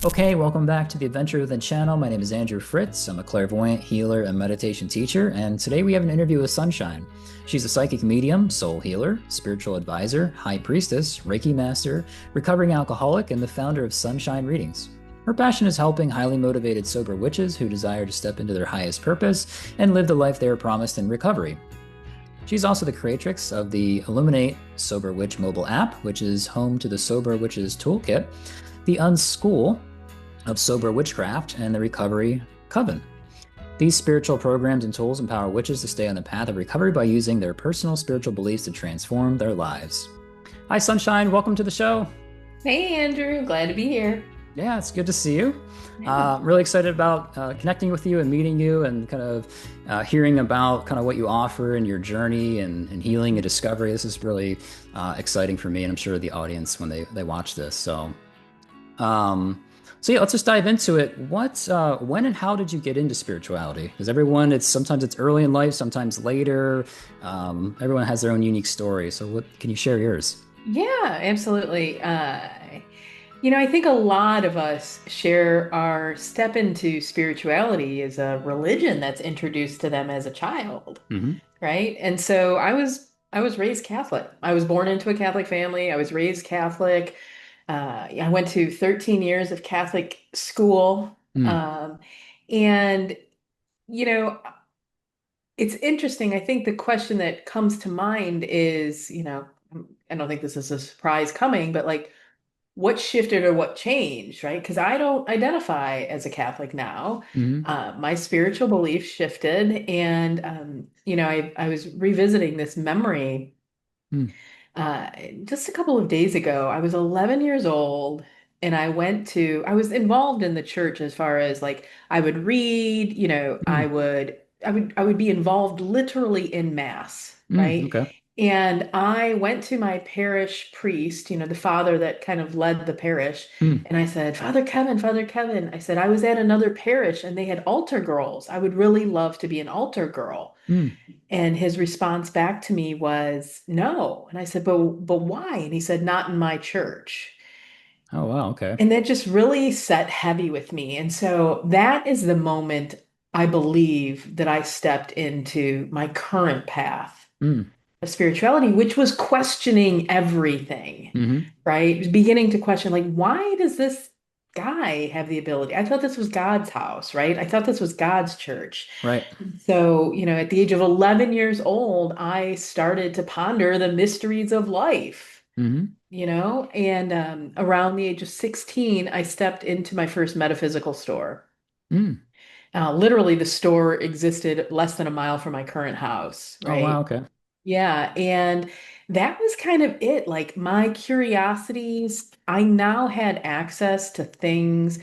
Okay, welcome back to the Adventure Within channel. My name is Andrew Fritz. I'm a clairvoyant, healer, and meditation teacher, and today we have an interview with Sunshine. She's a psychic medium, soul healer, spiritual advisor, high priestess, Reiki Master, recovering alcoholic, and the founder of Sunshine Readings. Her passion is helping highly motivated sober witches who desire to step into their highest purpose and live the life they are promised in recovery. She's also the creatrix of the Illuminate Sober Witch mobile app, which is home to the Sober Witches Toolkit, the Unschool of Sober Witchcraft, and the Recovery Coven. These spiritual programs and tools empower witches to stay on the path of recovery by using their personal spiritual beliefs to transform their lives. Hi, Sunshine. Welcome to the show. Hey, Andrew. Glad to be here. Yeah, it's good to see you. Yeah. Really excited about connecting with you and meeting you and kind of hearing about kind of what you offer in your journey and healing and discovery. This is really exciting for me, and I'm sure the audience when they watch this. Um, so yeah, let's just dive into it. When and how did you get into spirituality? Because sometimes it's early in life, sometimes later. Everyone has their own unique story. So what can you share yours? Yeah, absolutely. I think a lot of us share our step into spirituality as a religion that's introduced to them as a child, Hmm. right? And so I was raised Catholic. I was born into a Catholic family. I was raised Catholic. I went to 13 years of Catholic school. Mm. Um, and you know, it's interesting. I think the question that comes to mind is, I don't think this is a surprise coming, but like, what shifted or what changed, right? Because I don't identify as a Catholic now. Hmm. My spiritual belief shifted, and I was revisiting this memory Mm. uh, just a couple of days ago. I was 11 years old. And I was involved in the church as far as like I would read, Mm. I would be involved literally in mass, Mm. right? Okay. And I went to my parish priest, the father that kind of led the parish, Mm. and I said, Father Kevin, I said, I was at another parish and they had altar girls. I would really love to be an altar girl. Mm. And his response back to me was, no. And I said, but why? And he said, not in my church. Oh, wow. Okay. And that just really set heavy with me. And so that is the moment I believe that I stepped into my current path Mm. of spirituality, which was questioning everything, Hmm. right? Beginning to question, like, why does this guy have the ability? I thought this was God's house, right? I thought this was God's church. Right. So, at the age of 11 years old, I started to ponder the mysteries of life, Hmm. and around the age of 16, I stepped into my first metaphysical store. Mm. Literally, the store existed less than a mile from my current house, Oh, wow. right? Okay. Yeah, and that was kind of it. Like my curiosities, I now had access to things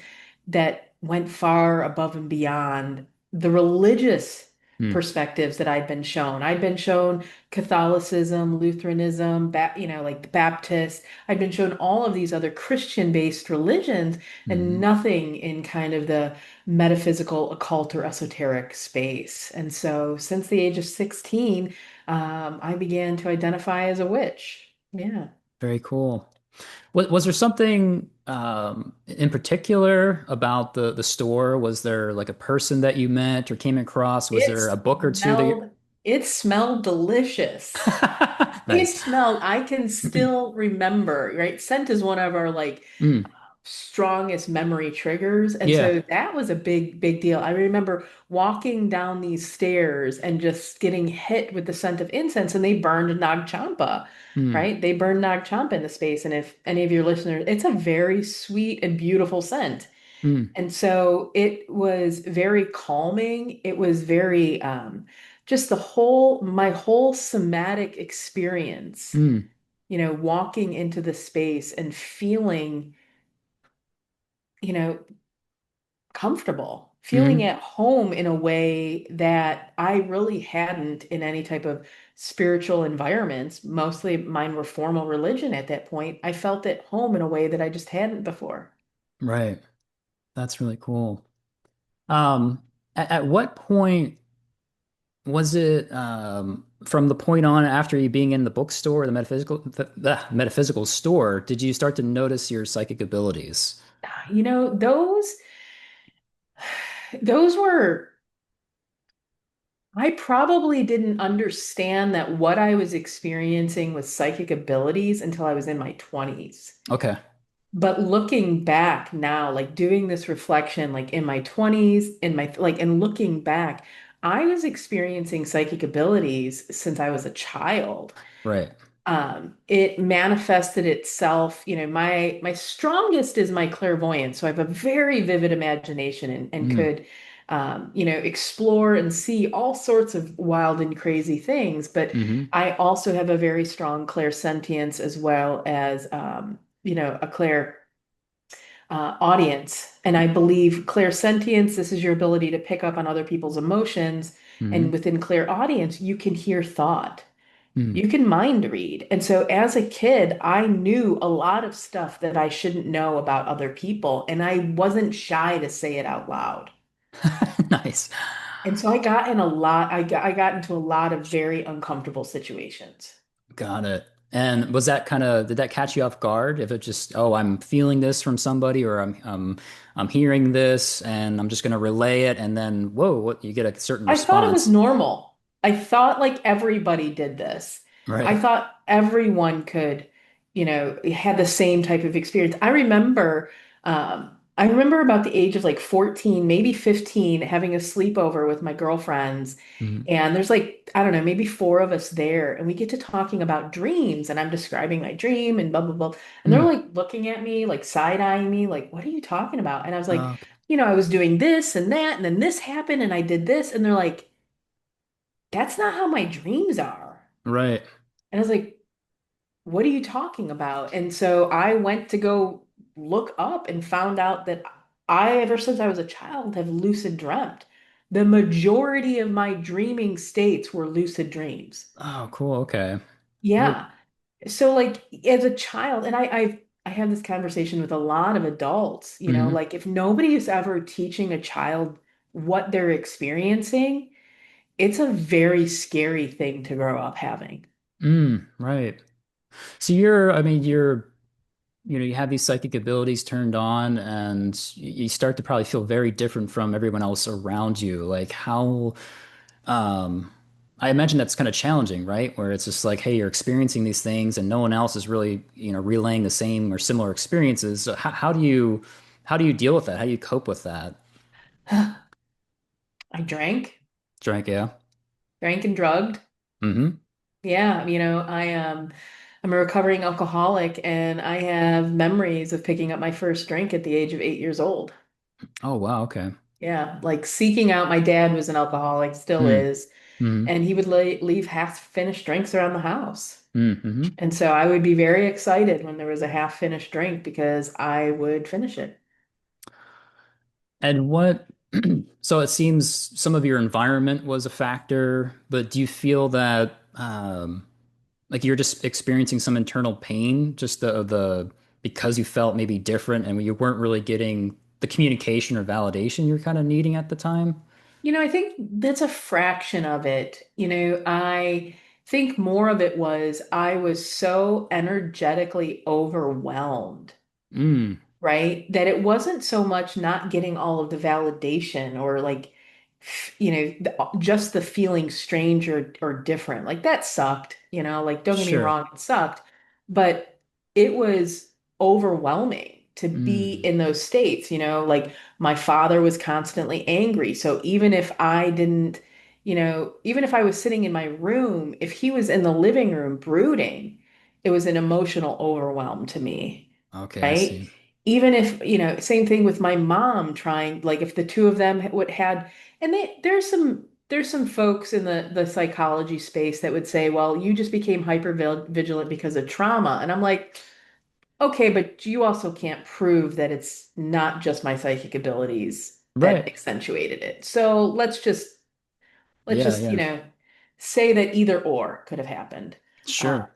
that went far above and beyond the religious Mm. perspectives that I'd been shown. I'd been shown Catholicism, Lutheranism, like the Baptist. I'd been shown all of these other Christian-based religions and Hmm. nothing in kind of the metaphysical, occult, or esoteric space. And so since the age of 16, I began to identify as a witch. Yeah. Very cool. Was there something in particular about the store? Was there like a person that you met or came across? Was It there a book or two that you... smelled, it smelled delicious. It Nice. smelled, I can still remember, right? Scent is one of our like Mm. strongest memory triggers. And Yeah. so that was a big, big deal. I remember walking down these stairs and just getting hit with the scent of incense, and they burned Nag Champa, Mm. right? They burned Nag Champa in the space. And if any of your listeners, it's a very sweet and beautiful scent. Mm. And so it was very calming. It was very, just my whole somatic experience, Mm. walking into the space and feeling, you know, comfortable, feeling Mm. at home in a way that I really hadn't in any type of spiritual environments. Mostly mine were formal religion at that point. I felt at home in a way that I just hadn't before. Right. That's really cool. At what point was it from the point on after you being in the bookstore, the metaphysical store, did you start to notice your psychic abilities? You know, those were, I probably didn't understand that what I was experiencing was psychic abilities until I was in my 20s. Okay. But looking back now, like doing this reflection, like in my 20s, in my like, and looking back, I was experiencing psychic abilities since I was a child. Right. It manifested itself, my strongest is my clairvoyance. So I have a very vivid imagination and Mm. could, explore and see all sorts of wild and crazy things. But Hmm. I also have a very strong clairsentience as well as, a audience. And I believe clairsentience, this is your ability to pick up on other people's emotions. And Hmm. within clairaudience, you can hear thought. Mm. You can mind read. And so as a kid, I knew a lot of stuff that I shouldn't know about other people, and I wasn't shy to say it out loud. Nice. And so I got into a lot of very uncomfortable situations. Got it. And was that kind of, did that catch you off guard? If it just, oh, I'm feeling this from somebody, or I'm hearing this and I'm just going to relay it, and then whoa, what, you get a certain I thought it was response. normal. I thought like everybody did this. I Right. thought everyone could, had the same type of experience. I remember about the age of like 14, maybe 15, having a sleepover with my girlfriends. Mm-hmm. And there's like, I don't know, maybe four of us there. And we get to talking about dreams. And I'm describing my dream and blah, blah, blah. And they're Mm. like looking at me, like side-eyeing me, like, what are you talking about? And I was like, Okay. I was doing this and that, and then this happened, and I did this. And they're like, that's not how my dreams are. Right. And I was like, what are you talking about? And so I went to go look up and found out that ever since I was a child, have lucid dreamt. The majority of my dreaming states were lucid dreams. Oh, cool. Okay. Well, Yeah. So like as a child, and I have this conversation with a lot of adults, mhm. like if nobody is ever teaching a child what they're experiencing, it's a very scary thing to grow up having. Right. So you're, I mean, you have these psychic abilities turned on, and you start to probably feel very different from everyone else around you. Like how, um, I imagine that's kind of challenging, right? Where it's just like, hey, you're experiencing these things and no one else is really, relaying the same or similar experiences. So how do you deal with that? How do you cope with that? I Drink, yeah. drank and drugged. Mm-hmm. Yeah, I'm a recovering alcoholic and I have memories of picking up my first drink at the age of 8 years old. Oh, wow. Okay. Yeah, like seeking out my dad was an alcoholic, still Mm. is, Mm-hmm. and he would leave half-finished drinks around the house. Mm-hmm. And so I would be very excited when there was a half-finished drink because I would finish it. And so it seems some of your environment was a factor, but do you feel that like you're just experiencing some internal pain, just because you felt maybe different and you weren't really getting the communication or validation you're kind of needing at the time? I think that's a fraction of it. I think more of it was I was so energetically overwhelmed, Mm, right? That it wasn't so much not getting all of the validation or like, just the feeling strange or different. Like that sucked, like don't get me sure. wrong, it sucked, but it was overwhelming to be Mm, in those states, like my father was constantly angry. So even if I didn't, even if I was sitting in my room, if he was in the living room brooding, it was an emotional overwhelm to me, okay, I right? see. Even if, same thing with my mom trying, like if the two of them would had, and there's some folks in the psychology space that would say, well, you just became hyper vigilant because of trauma. And I'm like, okay, but you also can't prove that it's not just my psychic abilities that Right. accentuated it. So let's Yeah, just, yeah. say that either or could have happened. Uh, Sure.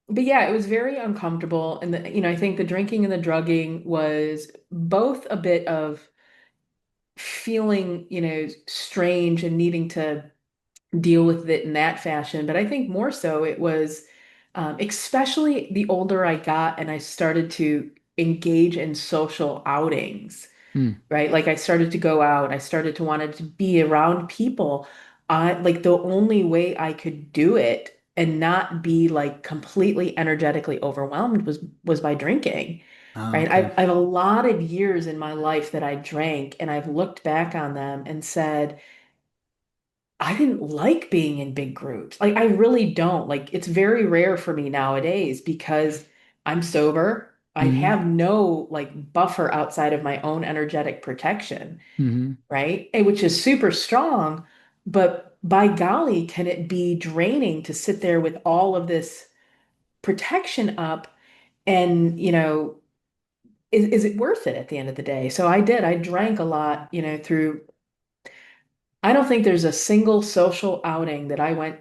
but yeah, it was very uncomfortable. And I think the drinking and the drugging was both a bit of feeling, strange and needing to deal with it in that fashion. But I think more so it was, especially the older I got and I started to engage in social outings, Mm. right? Like I started to go out, I started to wanted to be around people. I like the only way I could do it and not be like completely energetically overwhelmed was by drinking, Oh, right? okay. I have a lot of years in my life that I drank, and I've looked back on them and said, I didn't like being in big groups. Like I really don't. Like it's very rare for me nowadays because I'm sober. I Hmm. have no like buffer outside of my own energetic protection, Hmm. right? And which is super strong, but by golly, can it be draining to sit there with all of this protection up and, is it worth it at the end of the day? So I did. I drank a lot, through I don't think there's a single social outing that I went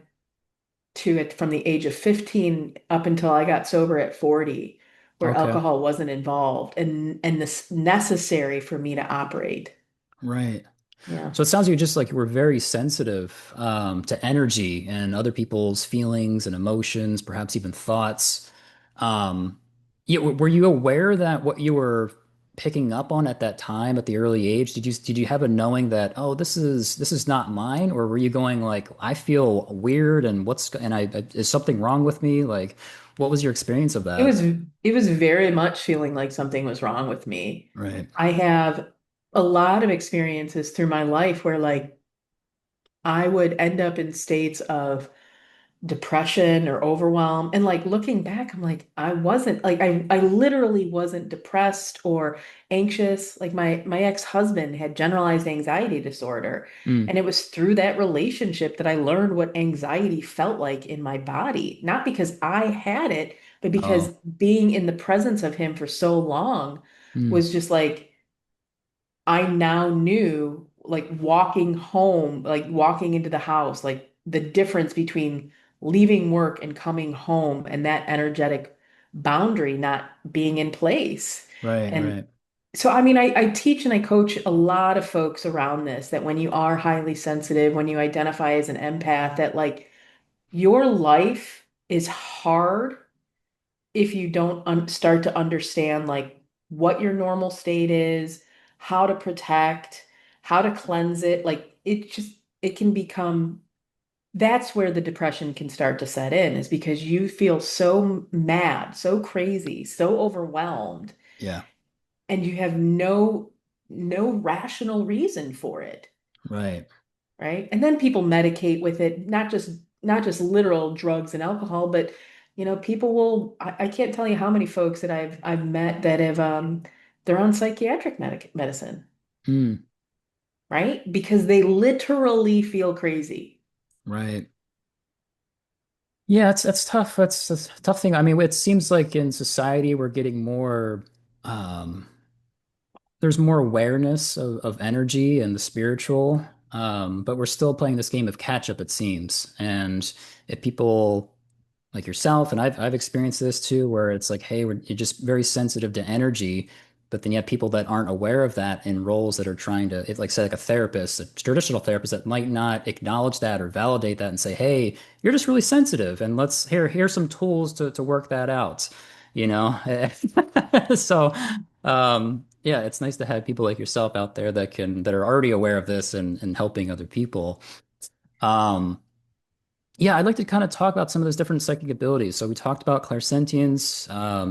to it from the age of 15 up until I got sober at 40 where Okay. alcohol wasn't involved and this necessary for me to operate. Right. Yeah. So it sounds like you were very sensitive to energy and other people's feelings and emotions, perhaps even thoughts. Yeah, were you aware that what you were picking up on at that time, at the early age, did you have a knowing that, oh, this is not mine, or were you going like, I feel weird and is something wrong with me? Like, what was your experience of It that? was it was very much feeling like something was wrong with me. Right. I have a lot of experiences through my life where like I would end up in states of depression or overwhelm. And like looking back, I'm like, I wasn't like I literally wasn't depressed or anxious. Like my ex-husband had generalized anxiety disorder. Mm. And it was through that relationship that I learned what anxiety felt like in my body. Not because I had it, but because Oh. being in the presence of him for so long Mm. was just like I now knew, like walking home, like walking into the house, like the difference between leaving work and coming home and that energetic boundary not being in place. Right, And right. so, I mean, I teach and I coach a lot of folks around this that when you are highly sensitive, when you identify as an empath, that like your life is hard if you don't start to understand like what your normal state is, how to protect, how to cleanse it, like it can become that's where the depression can start to set in is because you feel so mad, so crazy, so overwhelmed, Yeah. and you have no rational reason for it, Right. right? And then people medicate with it, not just literal drugs and alcohol, but people will I can't tell you how many folks that I've met that have they're on psychiatric medicine, Mm. right? Because they literally feel crazy. Right. Yeah, it's tough. That's a tough thing. I mean, it seems like in society we're getting more um there's more awareness of energy and the spiritual. But we're still playing this game of catch up, it seems. And if people like yourself, and I've experienced this too, where it's like, hey, you're just very sensitive to energy, but then you have people that aren't aware of that in roles that are trying to, like say, like a therapist, a traditional therapist that might not acknowledge that or validate that and say, hey, you're just really sensitive, and here's some tools to work that out, you know? So, yeah, it's nice to have people like yourself out there that are already aware of this and helping other people. Um, yeah, I'd like to kind of talk about some of those different psychic abilities. So we talked about clairsentience.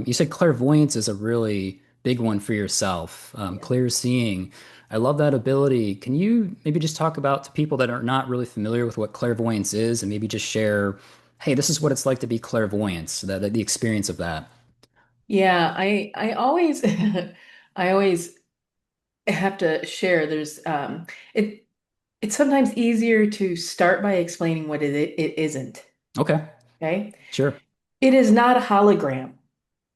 You said clairvoyance is a really big one for yourself. Yeah. Clear seeing. I love that ability. Can you maybe just talk about to people that are not really familiar with what clairvoyance is and maybe just share, hey, this is what it's like to be clairvoyant, so that the experience of that. Yeah, I always I always have to share there's it's sometimes easier to start by explaining what it isn't, Okay, okay? sure. It is not a hologram.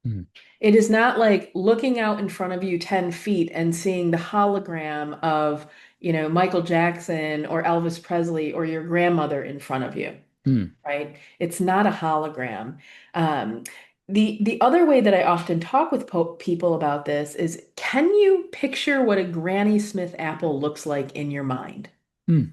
Hmm. It is not like looking out in front of you 10 feet and seeing the hologram of, Michael Jackson or Elvis Presley or your grandmother in front of you, Hmm. right? It's not a hologram. Um, the other way that I often talk with people about this is, can you picture what a Granny Smith apple looks like in your mind? Hmm.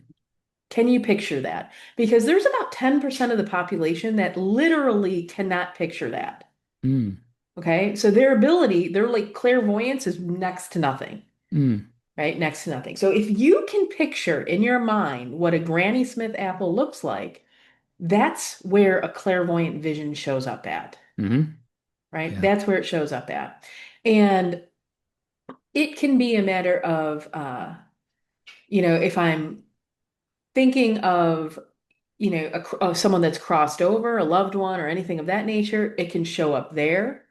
Can you picture that? Because there's about 10% of the population that literally cannot picture that. Hmm. Okay. So their ability, their like clairvoyance is next to nothing, Mm. right? Next to nothing. So if you can picture in your mind what a Granny Smith apple looks like, that's where a clairvoyant vision shows up at, Hmm. right? Yeah. That's where it shows up at. And it can be a matter of, if I'm thinking of, of someone that's crossed over, a loved one, or anything of that nature, it can show up there.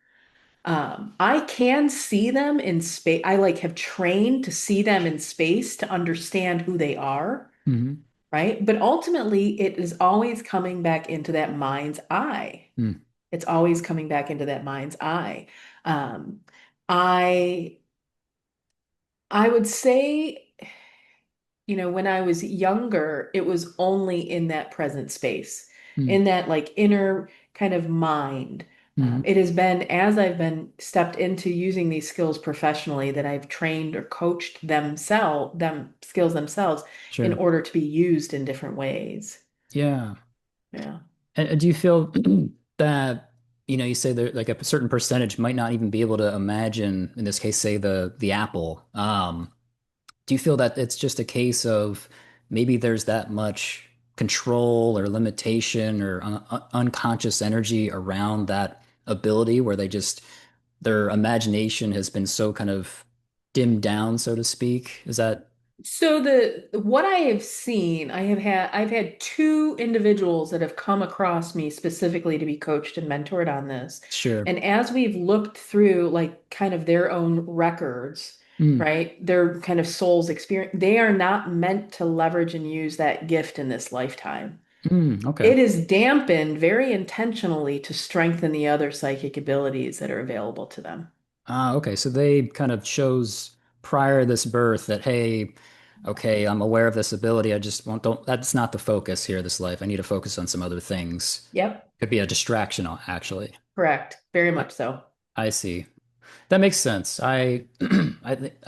I can see them in space. I like have trained to see them in space to understand who they are, Hmm. right? But ultimately, it is always coming back into that mind's eye. Mm. It's always coming back into that mind's eye. Um, I I would say, when I was younger, it was only in that present space, Mm. in that like inner kind of mind. Hmm. It has been as I've been stepped into using these skills professionally that I've trained or coached them skills themselves in Sure. order to be used in different ways. Yeah. Yeah. And do you feel that, you say that like a certain percentage might not even be able to imagine, in this case, say the apple. Do you feel that it's just a case of maybe there's that much control or limitation or unconscious energy around that ability where their imagination has been so kind of dimmed down, so to speak? Is that So the what I have seen, I've had two individuals that have come across me specifically to be coached and mentored on this. sure? And as we've looked through like kind of their own records, Mm, right? Their kind of soul's experience, they are not meant to leverage and use that gift in this lifetime. okay. It is dampened very intentionally to strengthen the other psychic abilities that are available to them. Ah, okay. So they kind of chose prior to this birth that, hey, okay, I'm aware of this ability. I just want don't that's not the focus here, this life. I need to focus on some other things. Yep, Could be a distraction, actually. correct. Very I, much so. I see. That makes sense. I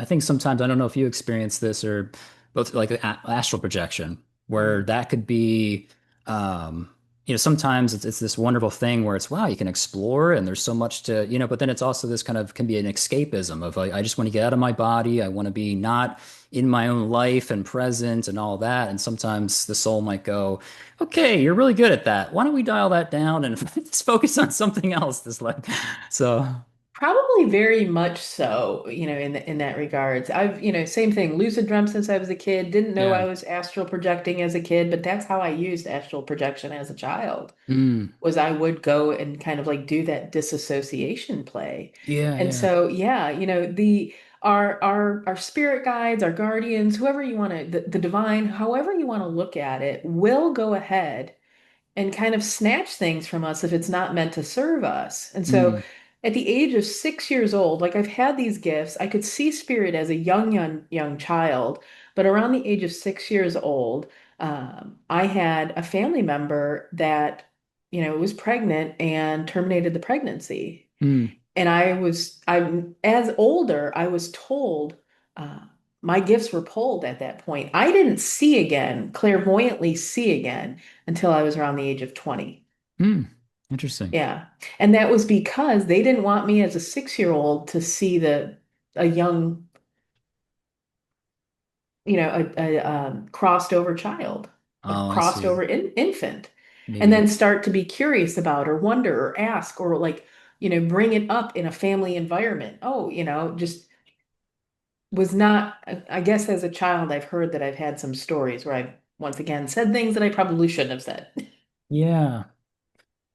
think sometimes I don't know if you experience this or both like astral projection, where Mhm. that could be, um, sometimes it's this wonderful thing where it's wow, you can explore and there's so much to, but then it's also this kind of can be an escapism of like I just want to get out of my body. I want to be not in my own life and present and all that. And sometimes the soul might go, okay, you're really good at that. Why don't we dial that down and let's focus on something else this life? So. Probably very much so, in that regards. Same thing, lucid dreamt since I was a kid. Didn't know I Yeah. was astral projecting as a kid, but that's how I used astral projection as a child. Mm. Was I would go and kind of like do that disassociation play. Yeah, And yeah. so, yeah, the our spirit guides, our guardians, whoever you want to, the divine, however you want to look at it, will go ahead and kind of snatch things from us if it's not meant to serve us. And so Mm. at the age of 6 years old, like I've had these gifts, I could see spirit as a young child, but around the age of 6 years old, I had a family member that, was pregnant and terminated the pregnancy. Mm. And I'm as older, I was told uh, my gifts were pulled at that point. I didn't see again, clairvoyantly see again until I was around the age of 20. Mm. Interesting. Yeah. And that was because they didn't want me as a 6-year-old to see a young, crossed over child, a Oh, I crossed see. over infant, and then Maybe. start to be curious about or wonder or ask or like, bring it up in a family environment. Oh, just was not, I guess as a child, I've heard that I've had some stories where I've once again said things that I probably shouldn't have said. Yeah.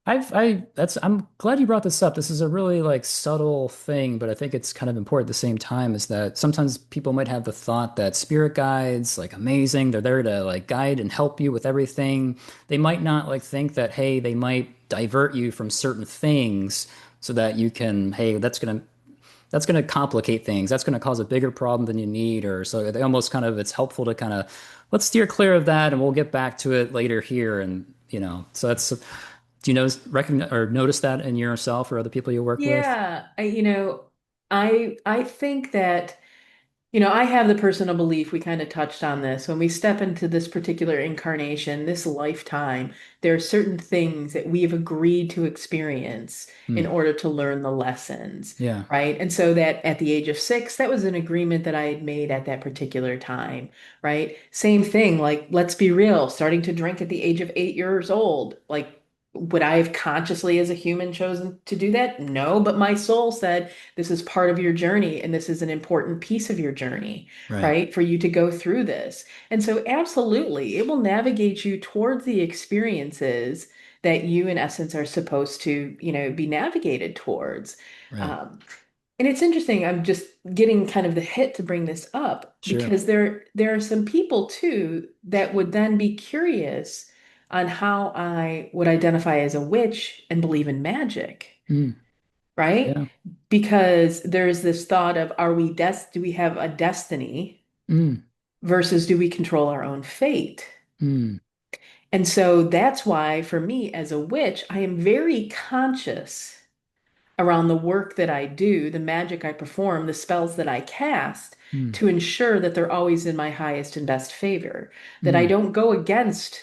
I'm glad you brought this up. This is a really like subtle thing, but I think it's kind of important at the same time is that sometimes people might have the thought that spirit guides, like amazing, they're there to like guide and help you with everything. They might not like think that, hey, they might divert you from certain things so that you can, hey, that's gonna complicate things. That's gonna cause a bigger problem than you need, or so they almost kind of it's helpful to kind of let's steer clear of that and we'll get back to it later here. And so that's do you recognize or notice that in yourself or other people you work with? Yeah, I think that I have the personal belief, we kind of touched on this. When we step into this particular incarnation, this lifetime, there are certain things that we have agreed to experience in Mm. order to learn the lessons, Yeah. right? And so that at the age of 6, that was an agreement that I had made at that particular time, right? Same thing, like, let's be real, starting to drink at the age of 8 years old, like, would I have consciously as a human chosen to do that? No, but my soul said, this is part of your journey, and this is an important piece of your journey, Right. right? For you to go through this. And so, absolutely, it will navigate you towards the experiences that you, in essence, are supposed to, be navigated towards. Right. Um, and it's interesting, I'm just getting kind of the hit to bring this up Sure. because there are some people too that would then be curious on how I would identify as a witch and believe in magic, Mm. right? Yeah. Because there's this thought of, do we have a destiny Mm. versus do we control our own fate? Mm. And so that's why for me as a witch, I am very conscious around the work that I do, the magic I perform, the spells that I cast, Mm. to ensure that they're always in my highest and best favor, that I Mm. don't go against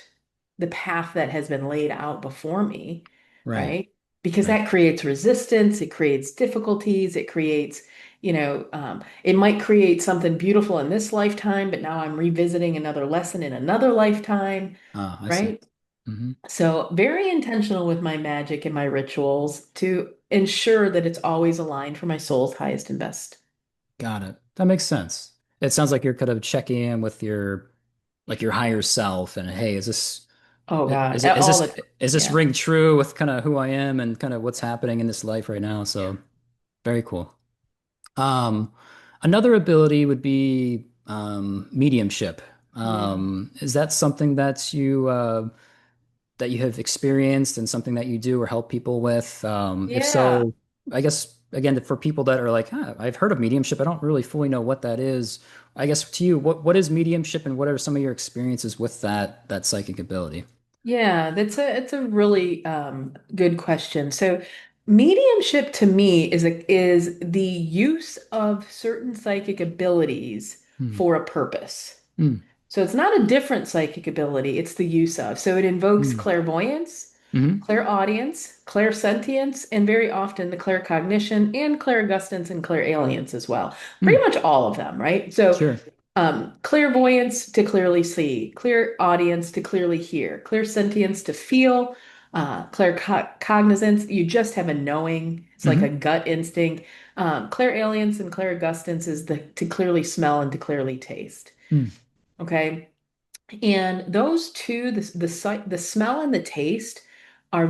the path that has been laid out before me, Right. right? Because Right. that creates resistance, it creates difficulties, it creates, it might create something beautiful in this lifetime, but now I'm revisiting another lesson in another lifetime, Ah, I see. right? Hmm. So, very intentional with my magic and my rituals to ensure that it's always aligned for my soul's highest and best. Got it. That makes sense. It sounds like you're kind of checking in with your like your higher self and hey, Oh God, is it all the, is this yeah. ring true with kind of who I am and kind of what's happening in this life right now? So very cool. Um, Another ability would be mediumship. Mm. Is that something that you have experienced and something that you do or help people with? If Yeah. so, I guess again for people that are like, huh, I've heard of mediumship, I don't really fully know what that is. I guess to you, what is mediumship and what are some of your experiences with that psychic ability? Yeah, it's a really good question. So, mediumship to me is the use of certain psychic abilities Hmm. for a purpose. Hmm. So it's not a different psychic ability, it's the use of. So it invokes Hmm. clairvoyance, Hmm. clairaudience, clairsentience, and very often the claircognition and clairgustance and clairalience as well. Pretty Hmm. much all of them, right? So Sure. clairvoyance to clearly see, clairaudience to clearly hear, clairsentience to feel, claircognizance, you just have a knowing. It's like a Hmm. gut instinct. Clairalience and clairgustance is the to clearly smell and to clearly taste. Hmm. Okay. And those two, the smell and the taste are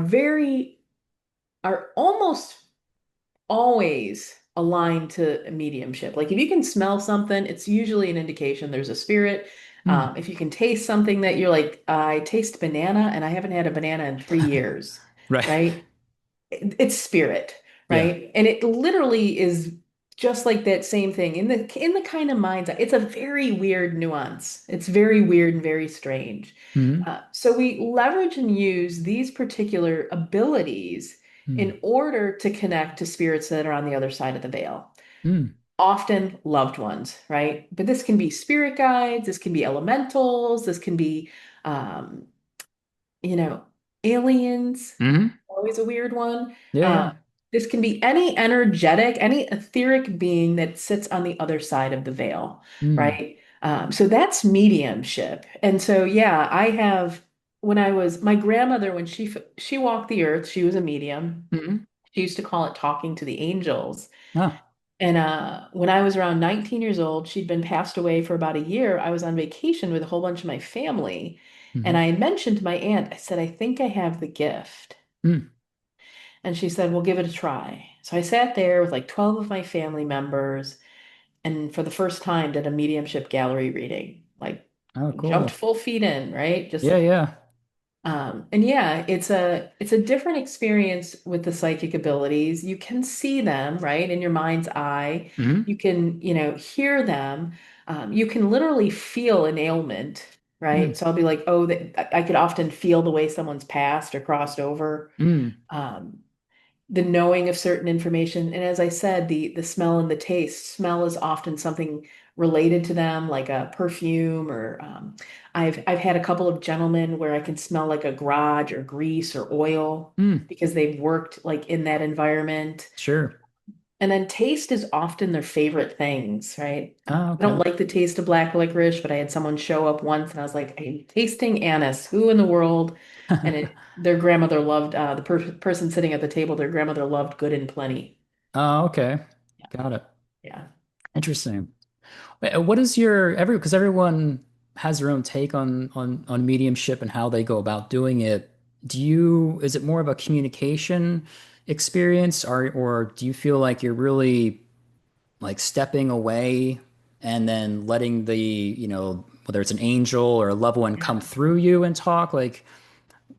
are almost always aligned to mediumship. Like if you can smell something, it's usually an indication there's a spirit. Hmm. If you can taste something that you're like, I taste banana and I haven't had a banana in 3 years, Right. right? It's spirit, Yeah. right? And it literally is just like that same thing in the kind of mind's eye. It's a very weird nuance. It's very weird and very strange. Hmm. So we leverage and use these particular abilities Hmm. in order to connect to spirits that are on the other side of the veil. Hmm. Often loved ones, right? But this can be spirit guides, this can be elementals, this can be um, you know, aliens, Hmm. always a weird one. Yeah, Um, yeah. this can be any energetic, any etheric being that sits on the other side of the veil, Hmm. right? So that's mediumship. And so, yeah, my grandmother, when she walked the earth, she was a medium. Hmm. She used to call it talking to the angels. Ah. And when I was around 19 years old, she'd been passed away for about a year. I was on vacation with a whole bunch of my family. And Hmm. I had mentioned to my aunt, I said, I think I have the gift. Hmm. And she said, well, give it a try. So I sat there with like 12 of my family members and for the first time did a mediumship gallery reading. Like Oh, jumped cool. full feet in, right? Just Yeah, yeah. and yeah, it's a different experience with the psychic abilities. You can see them, right, in your mind's eye. Hmm. You can, hear them. You can literally feel an ailment, Hmm. right? So I'll be like, oh, I could often feel the way someone's passed or crossed over. Hmm. Um, the knowing of certain information. And as I said, the smell and the taste. Smell is often something related to them, like a perfume, or I've had a couple of gentlemen where I can smell like a garage or grease or oil Mm, because they've worked like in that environment. sure. And then taste is often their favorite things, right? Oh, I don't okay. like the taste of black licorice, but I had someone show up once and I was like, I'm tasting anise. Who in the world? And their grandmother loved the person sitting at the table, their grandmother loved Good and Plenty. Oh, okay. Yeah. Got it. Yeah. Interesting. What is your because everyone has their own take on mediumship and how they go about doing it. Is it more of a communication experience or do you feel like you're really like stepping away and then letting whether it's an angel or a loved one come Yeah. through you and talk? Like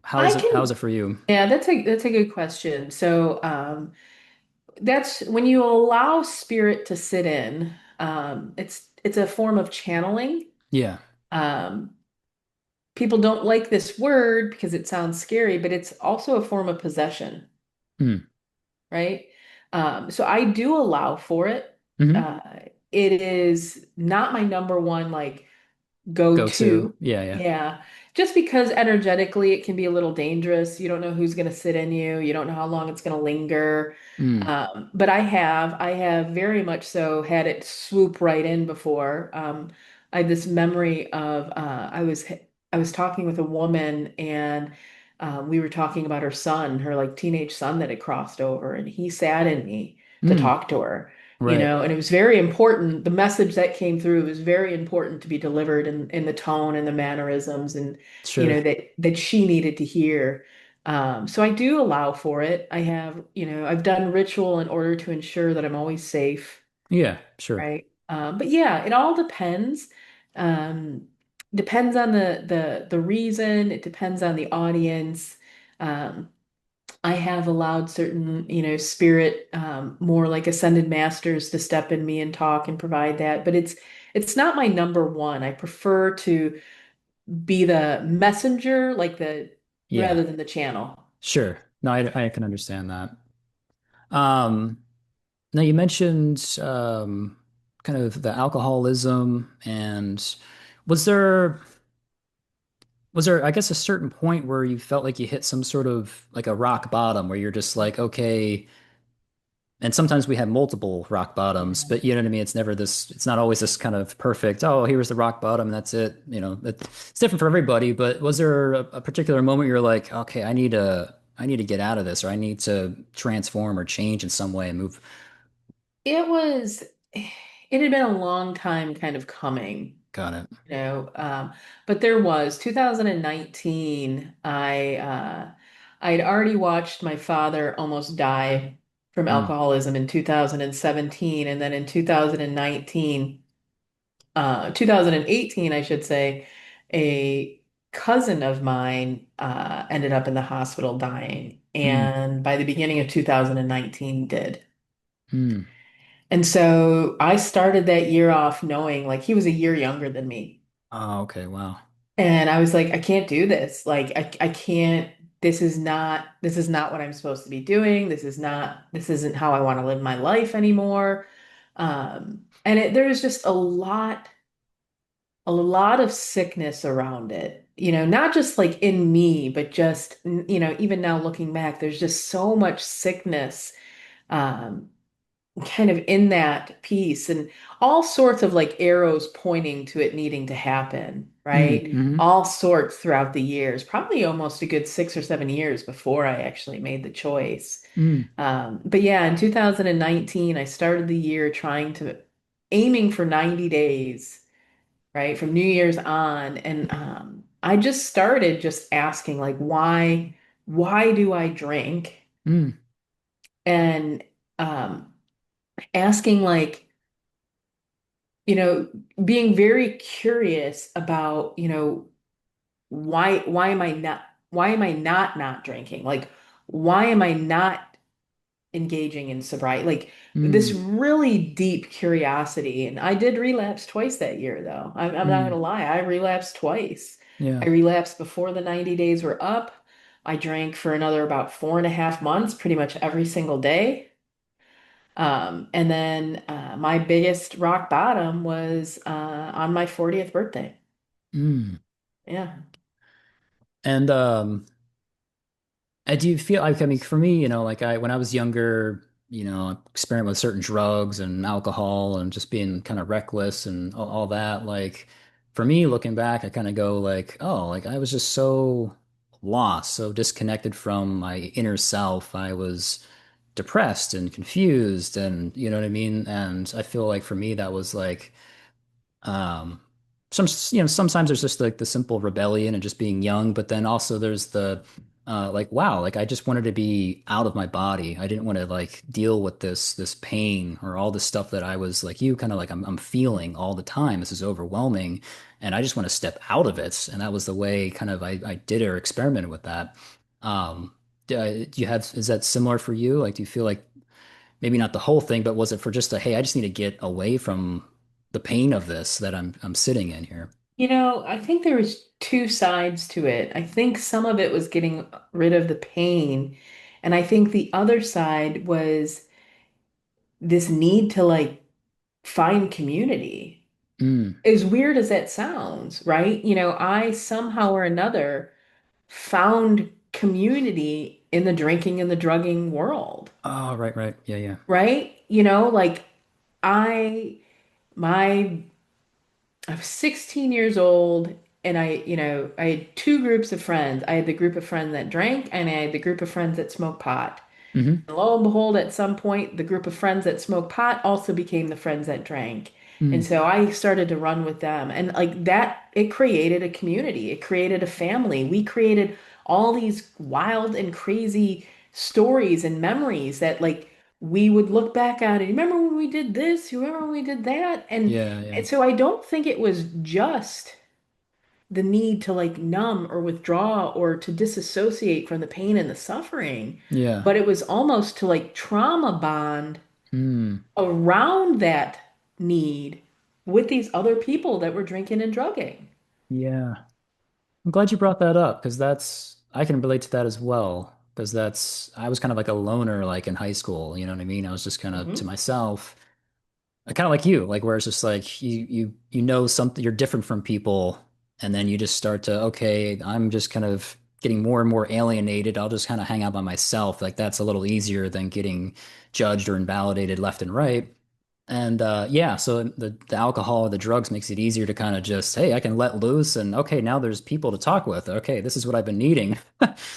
I how is can, it for you? yeah, that's a good question. So that's when you allow spirit to sit in, it's a form of channeling. Yeah. Um, People don't like this word because it sounds scary, but it's also a form of possession, Mm. right? So I do allow for it. Hmm. Uh, it is not my number one like go Go to. to. Yeah, yeah. Yeah. Just because energetically it can be a little dangerous. You don't know who's going to sit in you. You don't know how long it's going to linger. Mm. But I have very much so had it swoop right in before. I had this memory of I was talking with a woman and we were talking about her son, her like teenage son that had crossed over, and he sat in me to Mm. talk to her. Right. And it was very important. The message that came through was very important to be delivered in the tone and the mannerisms and, Sure. that she needed to hear. So I do allow for it. I've done ritual in order to ensure that I'm always safe, Yeah, sure. right? But yeah, it all depends. Um, Depends on the reason. It depends on the audience. Um, I have allowed certain, spirit, more like ascended masters to step in me and talk and provide that, but it's not my number one. I prefer to be the messenger, like the Yeah, rather than the channel. sure. No, I can understand that. Um, Now you mentioned kind of the alcoholism and was there I guess a certain point where you felt like you hit some sort of like a rock bottom where you're just like, okay, and sometimes we have multiple rock bottoms, Yeah. but you know what I mean? It's not always this kind of perfect, oh, here's the rock bottom, that's it. It's different for everybody, but was there a particular moment you're like, okay, I need to get out of this or I need to transform or change in some way and move. It was, it had been a long time kind of coming, Got it. you know, um, but there was 2019, I had already watched my father almost die from Mm, alcoholism in 2017, and then in 2018, I should say, a cousin of mine ended up in the hospital dying, mm, and by the beginning of 2019 did. mm. And so I started that year off knowing like he was a year younger than me. Oh, okay. Wow. And I was like, I can't do this. Like I can't, this is not what I'm supposed to be doing. This isn't how I want to live my life anymore. And there was just a lot of sickness around it. Not just like in me, but just, even now looking back, there's just so much sickness. Um, Kind of in that piece and all sorts of like arrows pointing to it needing to happen, Mm, right? hmm. All sorts throughout the years, probably almost a good 6 or 7 years before I actually made the choice. Mm, But yeah, in 2019, I started the year aiming for 90 days, right? From New Year's on. And I just started just asking like, why do I drink? mm, And um, asking like, you know, being very curious about, why am I not drinking? Like, why am I not engaging in sobriety? Like this mm, really deep curiosity. And I did relapse twice that year, though. I'm not mm. gonna lie, I relapsed twice. Yeah. I relapsed before the 90 days were up. I drank for another about 4.5 months, pretty much every single day. And then my biggest rock bottom was on my 40th birthday. Mm. Yeah. And do you feel like, I mean, for me, like when I was younger, experimenting with certain drugs and alcohol and just being kind of reckless and all that, like for me, looking back, I kind of go like, oh, like I was just so lost, so disconnected from my inner self. I was depressed and confused and you know what I mean? And I feel like for me, that was like, um, sometimes there's just like the simple rebellion and just being young, but then also there's the like, wow, like I just wanted to be out of my body. I didn't want to like deal with this pain or all this stuff that I was like you kind of like I'm feeling all the time. This is overwhelming, and I just want to step out of it. And that was the way kind of I did or experimented with that. Do you have is that similar for you? Like, do you feel like maybe not the whole thing, but was it for just a, hey, I just need to get away from the pain of this that I'm sitting in here? I think there was two sides to it. I think some of it was getting rid of the pain, and I think the other side was this need to like find community. Mm. As weird as that sounds, right? I somehow or another found community in the drinking and the drugging world, Oh, right, right. Yeah, yeah. right? Like I my I was 16 years old and I had two groups of friends. I had the group of friends that drank and I had the group of friends that smoked pot. Hmm. And lo and behold, at some point, the group of friends that smoked pot also became the friends that drank. And Mm. so I started to run with them. And like that, it created a community, it created a family. We created all these wild and crazy stories and memories that like we would look back at and remember when we did this, you remember when we did that? And, Yeah, yeah. and so I don't think it was just the need to like numb or withdraw or to disassociate from the pain and the suffering, Yeah. but it was almost to like trauma bond Mm. around that need with these other people that were drinking and drugging. Yeah. I'm glad you brought that up because I can relate to that as well. Because I was kind of like a loner, like in high school. You know what I mean? I was just kind of to Hmm. myself. Kind of like you, like where it's just like you know something, you're different from people, and then you just start to, okay, I'm just kind of getting more and more alienated. I'll just kind of hang out by myself. Like that's a little easier than getting judged or invalidated left and right. And yeah, so the alcohol or the drugs makes it easier to kind of just, hey, I can let loose and okay, now there's people to talk with. Okay, this is what I've been needing.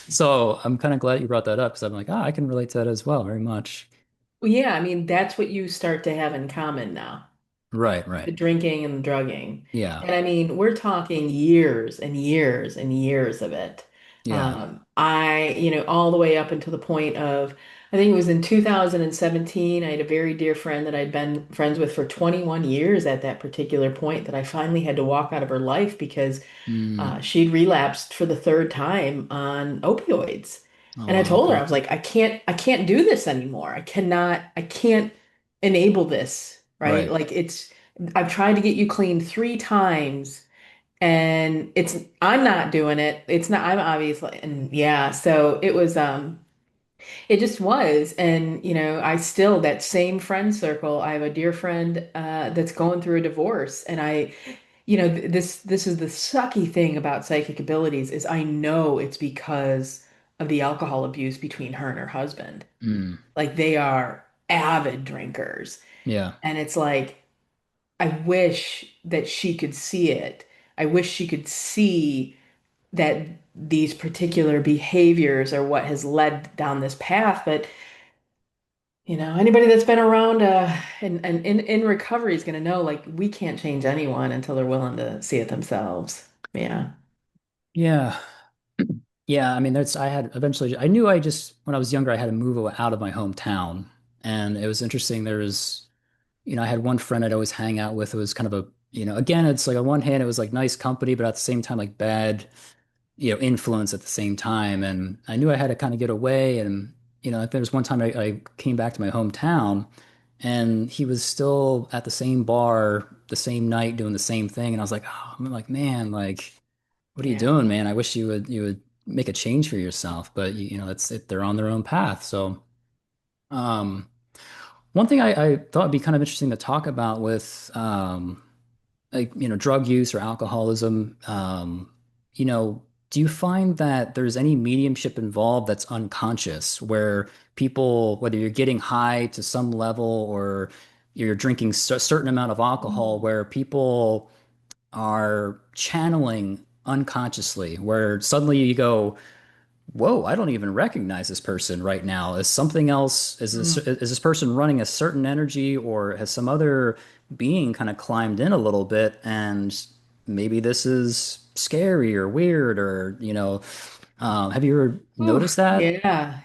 So I'm kind of glad you brought that up because I'm like, I can relate to that as well, very much. Well, yeah, I mean, that's what you start to have in common now. Right, The right. drinking and the drugging. Yeah. And I mean, we're talking years and years and years of it. Yeah. All the way up until the point of, I think it was in 2017, I had a very dear friend that I'd been friends with for 21 years at that particular point that I finally had to walk out of her life because Mm. she'd relapsed for the third time on opioids. Oh, And I wow. told her, I Okay. was like, I can't do this anymore. I can't enable this, right? Right. Like I've tried to get you clean three times and I'm not doing it. It's not, I'm obviously, and yeah, so it just was. And, I still, that same friend circle, I have a dear friend, that's going through a divorce. And this is the sucky thing about psychic abilities is I know it's because of the alcohol abuse between her and her husband. Mm. Like they are avid drinkers. Yeah. And it's like, I wish that she could see it. I wish she could see that these particular behaviors are what has led down this path. But, anybody that's been around and in recovery is going to know like we can't change anyone until they're willing to see it themselves. Yeah. Yeah. Yeah. I mean, I had eventually, I knew when I was younger, I had to move out of my hometown. And it was interesting. I had one friend I'd always hang out with. It was kind of again, it's like on one hand, it was like nice company, but at the same time, like bad, influence at the same time. And I knew I had to kind of get away. And, there was one time I came back to my hometown and he was still at the same bar the same night doing the same thing. And I was like, oh, I'm like, man, like, what are you Yeah. doing, man? I wish you would make a change for yourself. But they're on their own path. So, um, One thing I thought would be kind of interesting to talk about with like drug use or alcoholism, do you find that there's any mediumship involved that's unconscious, where people, whether you're getting high to some level or you're drinking a certain amount of alcohol, Mm. where people are channeling unconsciously, where suddenly you go, whoa, I don't even recognize this person right now. Is something else, Mm. is this person running a certain energy, or has some other being kind of climbed in a little bit, and maybe this is scary or weird, or have you ever Ooh, noticed that? yeah.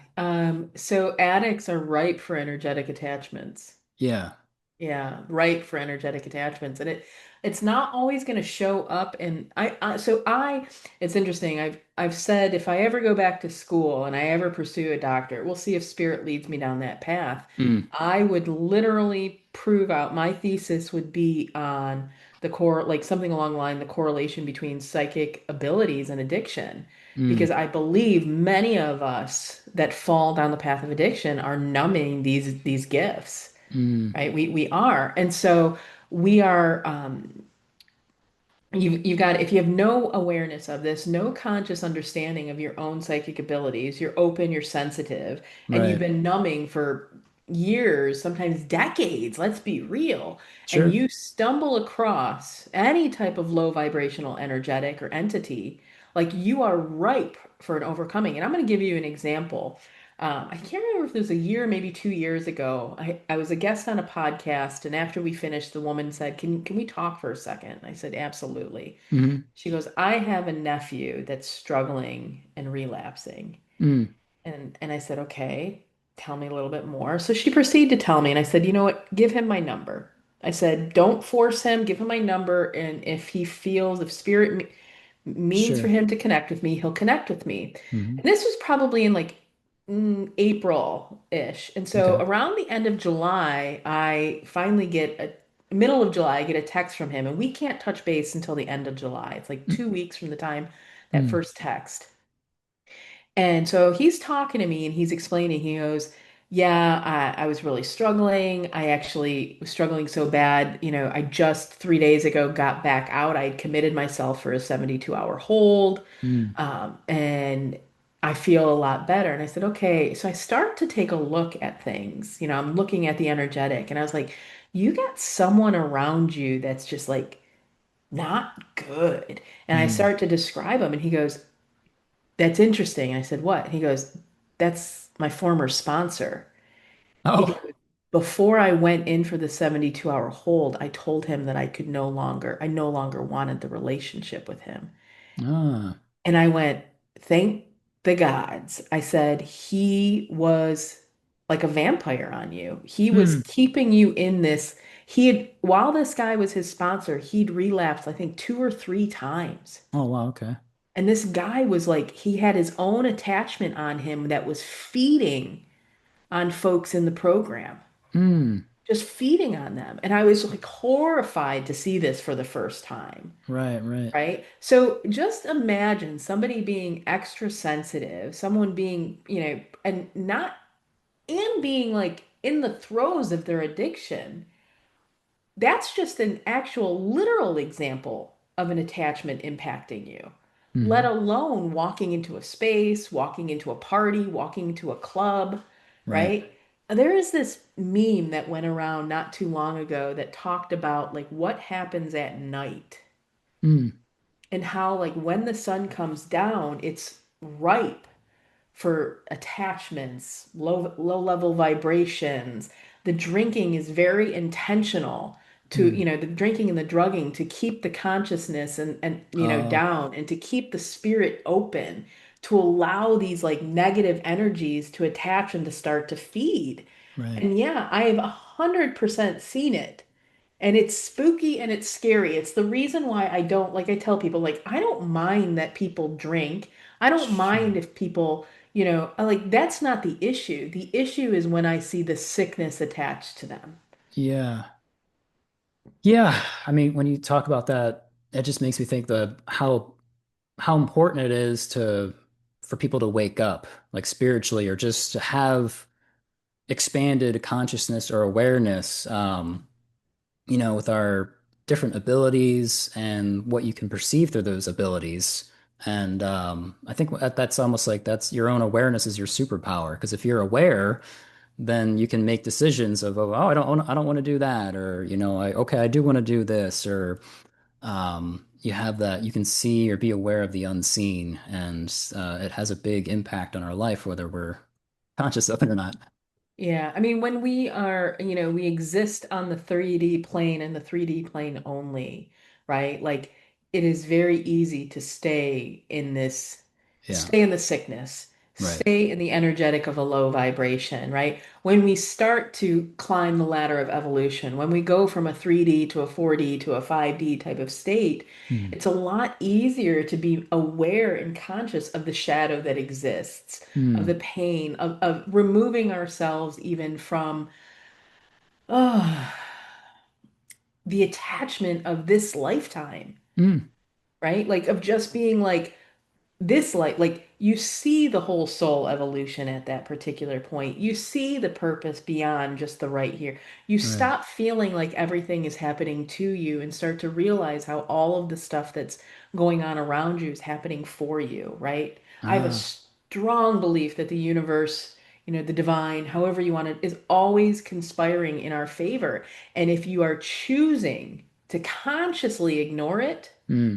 So addicts are ripe for energetic attachments. Yeah. Yeah, right for energetic attachments. And it's not always going to show up. And it's interesting. I've said if I ever go back to school and I ever pursue a doctorate, we'll see if spirit leads me down that path. Mm, I would literally prove out my thesis would be on the core, like something along the line, the correlation between psychic abilities and addiction. Because mm, I believe many of us that fall down the path of addiction are numbing these gifts, mm, right? We are. And so we are you've got, if you have no awareness of this, no conscious understanding of your own psychic abilities, you're open, you're sensitive, and you've right. been numbing for years, sometimes decades, let's be real, and Sure. you stumble across any type of low vibrational energetic or entity, like you are ripe for an overcoming. And I'm going to give you an example. I can't remember if it was a year, maybe 2 years ago. I was a guest on a podcast, and after we finished, the woman said, can we talk for a second? And I said, absolutely. Hmm. She goes, I have a nephew that's struggling and relapsing. Mm, And I said, okay, tell me a little bit more. So she proceeded to tell me, and I said, you know what? Give him my number. I said, don't force him, give him my number. And if he feels, if spirit means for sure. him to connect with me, he'll connect with me. Hmm. And this was probably in like April-ish. And so Okay. around the end of July, I finally get middle of July, I get a text from him, and we can't touch base until the end of July. It's like Mm, 2 weeks from the time that mm, first text. And so he's talking to me and he's explaining, he goes, yeah, I was really struggling. I actually was struggling so bad. I just 3 days ago got back out. I had committed myself for a 72-hour hold. mm, And I feel a lot better. And I said, okay. So I start to take a look at things. I'm looking at the energetic, and I was like, you got someone around you that's just like not good. And I mm. start to describe him, and he goes, that's interesting. I said, what? He goes, that's my former sponsor. He Oh. goes, before I went in for the 72-hour hold, I told him that I no longer wanted the relationship with him. Ah. And I went, thank the gods. I said, he was like a vampire on you. He was Hmm. keeping you in this. While this guy was his sponsor, he'd relapsed, I think, 2 or 3 times. Oh, wow. Okay. And this guy was like, he had his own attachment on him that was feeding on folks in the program, Mm, just feeding on them. And I was like horrified to see this for the first time. right, right. Right? So just imagine somebody being extra sensitive, someone being, and not, and being like in the throes of their addiction. That's just an actual literal example of an attachment impacting you, let Hmm. alone walking into a space, walking into a party, walking into a club, Right. right? There is this meme that went around not too long ago that talked about like what happens at night, Mm, and how like when the sun comes down, it's ripe for attachments, low level vibrations. The drinking is very intentional to, mm. the drinking and the drugging to keep the consciousness and Oh, down, and to keep the spirit open, to allow these like negative energies to attach and to start to feed. right. And yeah, I have 100% seen it. And it's spooky and it's scary. It's the reason why I don't, like I tell people, like, I don't mind that people drink. I don't mind Sure. if people, like, that's not the issue. The issue is when I see the sickness attached to them. Yeah. Yeah. I mean, when you talk about that, it just makes me think the how important it is to for people to wake up, like spiritually, or just to have expanded consciousness or awareness, with our different abilities and what you can perceive through those abilities. And I think that's almost like that's your own awareness is your superpower. Because if you're aware, then you can make decisions of, oh, I don't want to do that, or okay, I do want to do this, or you have that you can see or be aware of the unseen, and it has a big impact on our life, whether we're conscious of it or not. Yeah, I mean, when we are, we exist on the 3D plane and the 3D plane only, right? Like it is very easy to Yeah, stay in the sickness, right. stay in the energetic of a low vibration, right? When we start to climb the ladder of evolution, when we go from a 3D to a 4D to a 5D type of state, Hmm. it's a lot easier to be aware and conscious of the shadow that exists, of Hmm. the pain, of removing ourselves even from uh, the attachment of this lifetime, Hmm. right? Like of just being like you see the whole soul evolution at that particular point. You see the purpose beyond just the right here. You Right. stop feeling like everything is happening to you and start to realize how all of the stuff that's going on around you is happening for you, right? I have a Ah. strong belief that the universe, the divine, however you want it, is always conspiring in our favor. And if you are choosing to consciously ignore it, Hmm.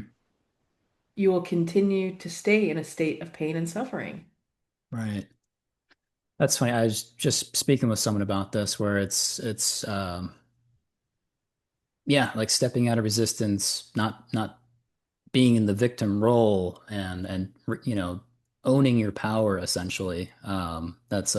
you will continue to stay in a state of pain and suffering. Right. That's funny. I was just speaking with someone about this, where it's yeah, like stepping out of resistance, not being in the victim role, and owning your power essentially. That's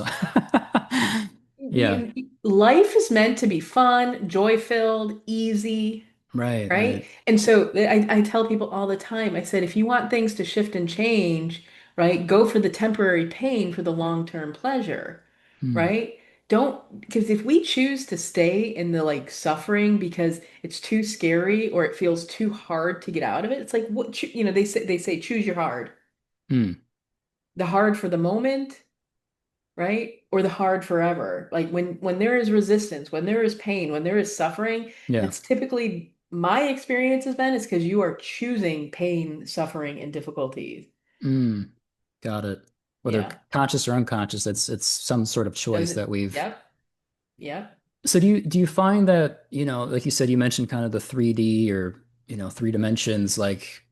yeah, Life is meant to be fun, joy-filled, easy, right, right? right. And so I tell people all the time, I said, if you want things to shift and change, right, go for the temporary pain for the long-term pleasure, Hmm. right? Don't, because if we choose to stay in the like suffering because it's too scary or it feels too hard to get out of it, it's like they say choose your hard. Hmm. The hard for the moment, right? Or the hard forever. Like when there is resistance, when there is pain, when there is suffering, Yeah. that's typically my experience has been is because you are choosing pain, suffering, and difficulties. Hmm. Got it. Whether Yeah. conscious or unconscious, it's some sort of choice Does that it? we've. Yep. Yep. So do you find that, like you said, you mentioned kind of the 3D, or, three dimensions, like